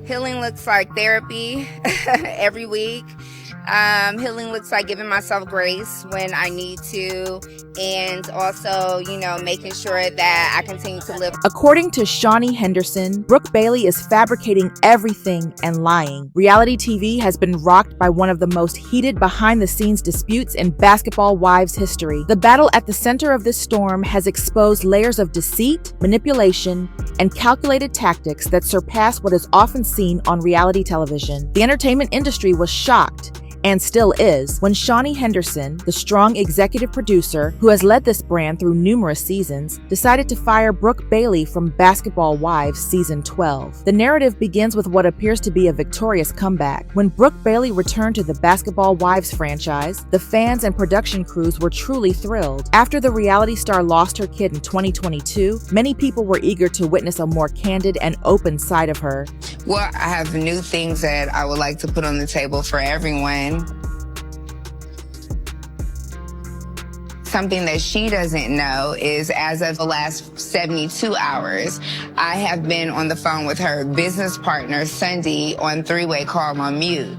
Healing looks like therapy every week. Healing looks like giving myself grace when I need to, and also, making sure that I continue to live. According to Shaunie Henderson, Brooke Bailey is fabricating everything and lying. Reality TV has been rocked by one of the most heated behind-the-scenes disputes in Basketball Wives history. The battle at the center of this storm has exposed layers of deceit, manipulation, and calculated tactics that surpass what is often seen on reality television. The entertainment industry was shocked, and still is, when Shaunie Henderson, the strong executive producer who has led this brand through numerous seasons, decided to fire Brooke Bailey from Basketball Wives Season 12. The narrative begins with what appears to be a victorious comeback. When Brooke Bailey returned to the Basketball Wives franchise, the fans and production crews were truly thrilled. After the reality star lost her kid in 2022, many people were eager to witness a more candid and open side of her. Well, I have new things that I would like to put on the table for everyone. Something that she doesn't know is, as of the last 72 hours, I have been on the phone with her business partner, Sunday, on three-way call on mute.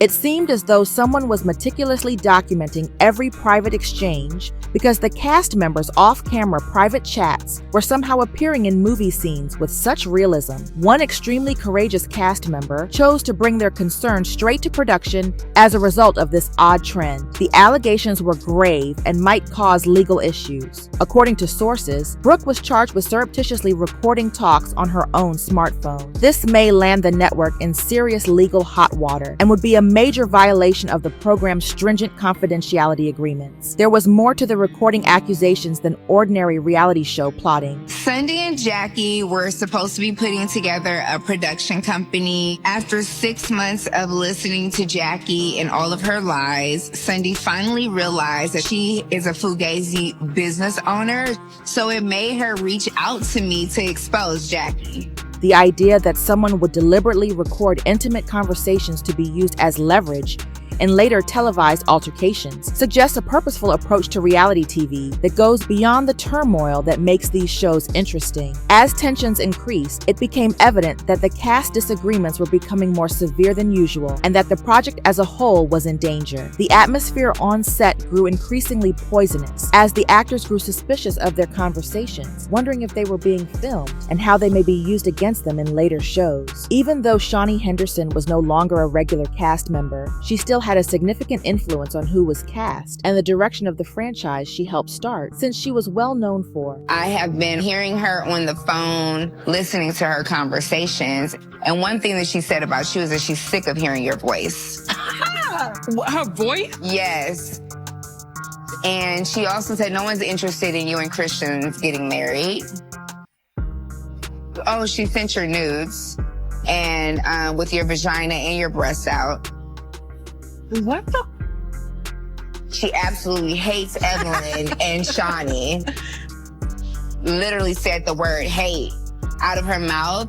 It seemed as though someone was meticulously documenting every private exchange because the cast members' off-camera private chats were somehow appearing in movie scenes with such realism. One extremely courageous cast member chose to bring their concerns straight to production as a result of this odd trend. The allegations were grave and might cause legal issues. According to sources, Brooke was charged with surreptitiously recording talks on her own smartphone. This may land the network in serious legal hot water and would be a major violation of the program's stringent confidentiality agreements. There was more to the recording accusations than ordinary reality show plotting. Sunday and Jackie were supposed to be putting together a production company. After 6 months of listening to Jackie and all of her lies, Sunday finally realized that she is a Fugazi business owner, so it made her reach out to me to expose Jackie. The idea that someone would deliberately record intimate conversations to be used as leverage in later televised altercations suggests a purposeful approach to reality TV that goes beyond the turmoil that makes these shows interesting. As tensions increased, it became evident that the cast disagreements were becoming more severe than usual and that the project as a whole was in danger. The atmosphere on set grew increasingly poisonous as the actors grew suspicious of their conversations, wondering if they were being filmed and how they may be used against them in later shows. Even though Shaunie Henderson was no longer a regular cast member, she still had a significant influence on who was cast and the direction of the franchise she helped start, since she was well known for. I have been hearing her on the phone, listening to her conversations, and one thing that she said about you is that she's sick of hearing your voice. Her voice? Yes. And she also said no one's interested in you and Christians getting married. Oh, she sent your nudes, and with your vagina and your breasts out. What the? She absolutely hates Evelyn and Shaunie. Literally said the word hate out of her mouth.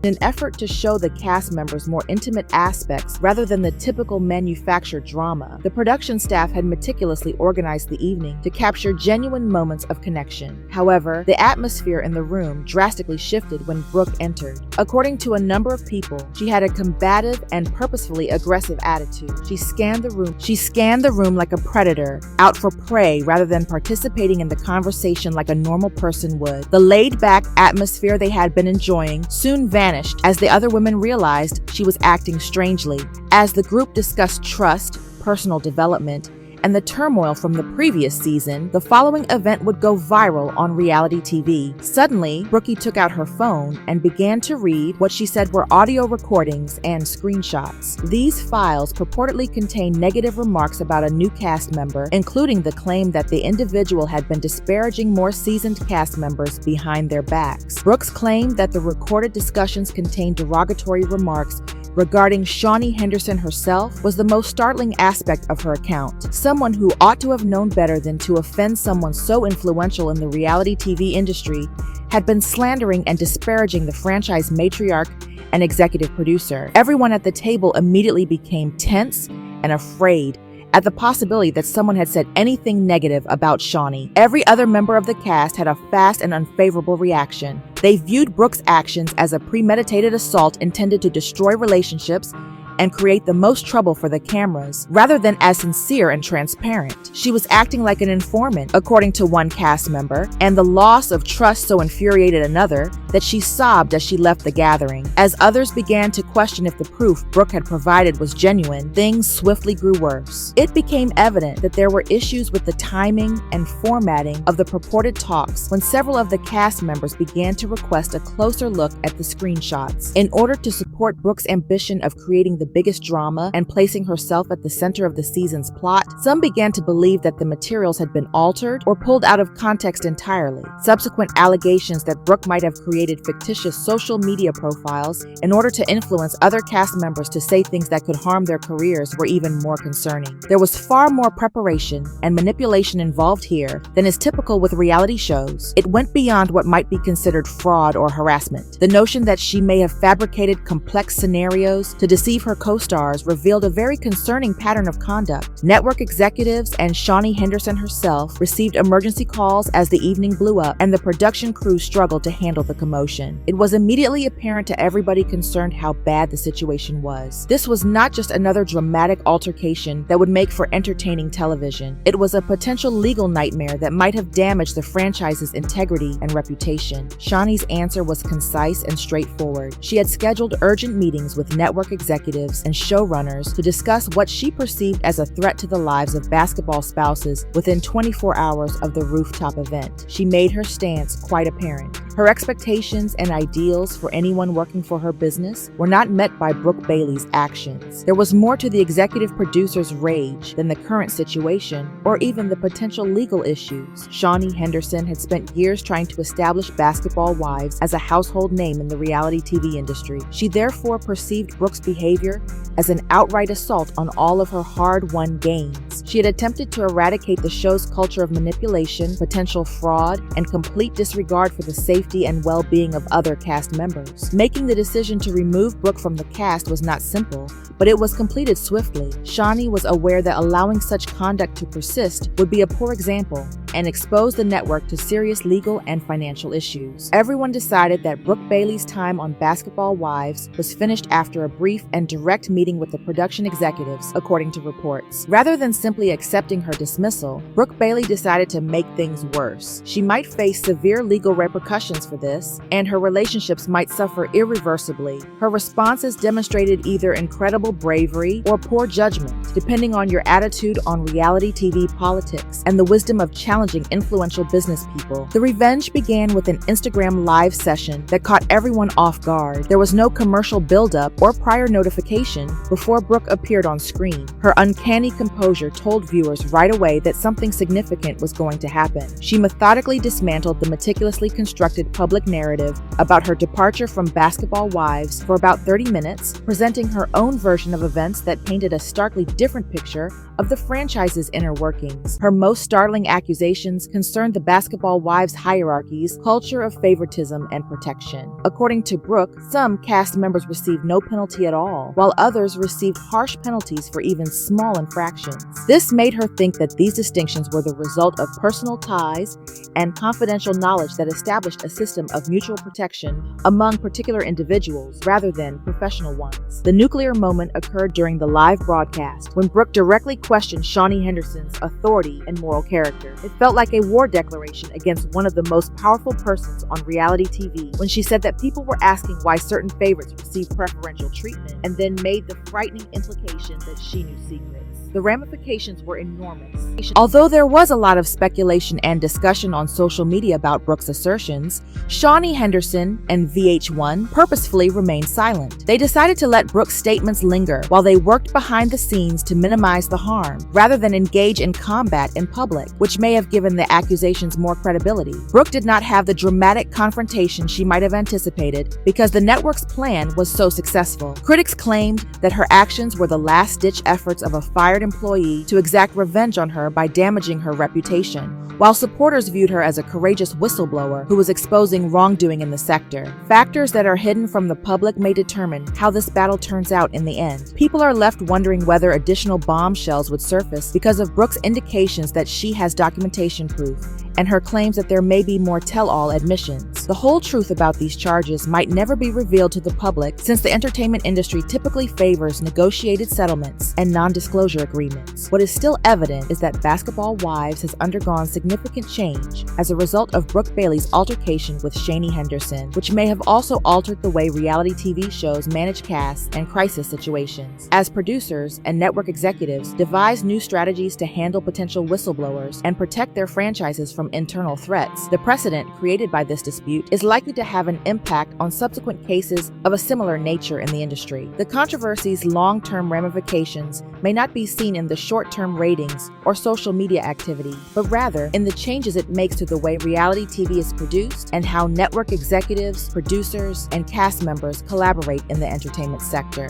In an effort to show the cast members more intimate aspects rather than the typical manufactured drama, the production staff had meticulously organized the evening to capture genuine moments of connection. However, the atmosphere in the room drastically shifted when Brooke entered. According to a number of people, she had a combative and purposefully aggressive attitude. She scanned the room like a predator, out for prey rather than participating in the conversation like a normal person would. The laid-back atmosphere they had been enjoying soon vanished as the other women realized she was acting strangely. As the group discussed trust, personal development, and the turmoil from the previous season, the following event would go viral on reality TV. Suddenly, Brookie took out her phone and began to read what she said were audio recordings and screenshots. These files purportedly contained negative remarks about a new cast member, including the claim that the individual had been disparaging more seasoned cast members behind their backs. Brooks claimed that the recorded discussions contained derogatory remarks regarding Shaunie Henderson herself was the most startling aspect of her account. Someone who ought to have known better than to offend someone so influential in the reality TV industry had been slandering and disparaging the franchise matriarch and executive producer. Everyone at the table immediately became tense and afraid at the possibility that someone had said anything negative about Shaunie. Every other member of the cast had a fast and unfavorable reaction. They viewed Brooke's actions as a premeditated assault intended to destroy relationships and create the most trouble for the cameras, rather than as sincere and transparent. She was acting like an informant, according to one cast member, and the loss of trust so infuriated another that she sobbed as she left the gathering. As others began to question if the proof Brooke had provided was genuine, things swiftly grew worse. It became evident that there were issues with the timing and formatting of the purported talks when several of the cast members began to request a closer look at the screenshots. In order to support Brooke's ambition of creating the biggest drama and placing herself at the center of the season's plot, some began to believe that the materials had been altered or pulled out of context entirely. Subsequent allegations that Brooke might have created fictitious social media profiles in order to influence other cast members to say things that could harm their careers were even more concerning. There was far more preparation and manipulation involved here than is typical with reality shows. It went beyond what might be considered fraud or harassment. The notion that she may have fabricated complex scenarios to deceive her co-stars revealed a very concerning pattern of conduct. Network executives and Shaunie Henderson herself received emergency calls as the evening blew up and the production crew struggled to handle the commotion. It was immediately apparent to everybody concerned how bad the situation was. This was not just another dramatic altercation that would make for entertaining television. It was a potential legal nightmare that might have damaged the franchise's integrity and reputation. Shaunie's answer was concise and straightforward. She had scheduled urgent meetings with network executives and showrunners to discuss what she perceived as a threat to the lives of basketball spouses within 24 hours of the rooftop event. She made her stance quite apparent. Her expectations and ideals for anyone working for her business were not met by Brooke Bailey's actions. There was more to the executive producer's rage than the current situation or even the potential legal issues. Shaunie Henderson had spent years trying to establish Basketball Wives as a household name in the reality TV industry. She therefore perceived Brooke's behavior as an outright assault on all of her hard-won gains. She had attempted to eradicate the show's culture of manipulation, potential fraud, and complete disregard for the safety and well-being of other cast members. Making the decision to remove Brooke from the cast was not simple, but it was completed swiftly. Shaunie was aware that allowing such conduct to persist would be a poor example and expose the network to serious legal and financial issues. Everyone decided that Brooke Bailey's time on Basketball Wives was finished after a brief and direct meeting with the production executives, according to reports. Rather than simply accepting her dismissal, Brooke Bailey decided to make things worse. She might face severe legal repercussions for this, and her relationships might suffer irreversibly. Her responses demonstrated either incredible bravery or poor judgment, depending on your attitude on reality TV politics and the wisdom of challenging influential business people. The revenge began with an Instagram live session that caught everyone off guard. There was no commercial buildup or prior notification before Brooke appeared on screen. Her uncanny composure told viewers right away that something significant was going to happen. She methodically dismantled the meticulously constructed public narrative about her departure from Basketball Wives for about 30 minutes, presenting her own version of events that painted a starkly different picture of the franchise's inner workings. Her most startling accusations concerned the Basketball Wives hierarchy's culture of favoritism and protection. According to Brooke, some cast members received no penalty at all, while others received harsh penalties for even small infractions. This made her think that these distinctions were the result of personal ties and confidential knowledge that established a system of mutual protection among particular individuals rather than professional ones. The nuclear moment occurred during the live broadcast, when Brooke directly questioned Shaunie Henderson's authority and moral character. It felt like a war declaration against one of the most powerful persons on reality TV when she said that people were asking why certain favorites received preferential treatment, and then made the frightening implication that she knew secrets. The ramifications were enormous. Although there was a lot of speculation and discussion on social media about Brooke's assertions, Shaunie Henderson and VH1 purposefully remained silent. They decided to let Brooke's statements linger while they worked behind the scenes to minimize the harm, rather than engage in combat in public, which may have given the accusations more credibility. Brooke did not have the dramatic confrontation she might have anticipated because the network's plan was so successful. Critics claimed that her actions were the last-ditch efforts of a fired employee to exact revenge on her by damaging her reputation, while supporters viewed her as a courageous whistleblower who was exposing wrongdoing in the sector. Factors that are hidden from the public may determine how this battle turns out in the end. People are left wondering whether additional bombshells would surface because of Brooke's indications that she has documentation proof, and her claims that there may be more tell-all admissions. The whole truth about these charges might never be revealed to the public, since the entertainment industry typically favors negotiated settlements and non-disclosure agreements. What is still evident is that Basketball Wives has undergone significant change as a result of Brooke Bailey's altercation with Shaunie Henderson, which may have also altered the way reality TV shows manage casts and crisis situations. As producers and network executives devise new strategies to handle potential whistleblowers and protect their franchises from internal threats, the precedent created by this dispute is likely to have an impact on subsequent cases of a similar nature in the industry. The controversy's long-term ramifications may not be seen in the short-term ratings or social media activity, but rather in the changes it makes to the way reality TV is produced and how network executives, producers, and cast members collaborate in the entertainment sector.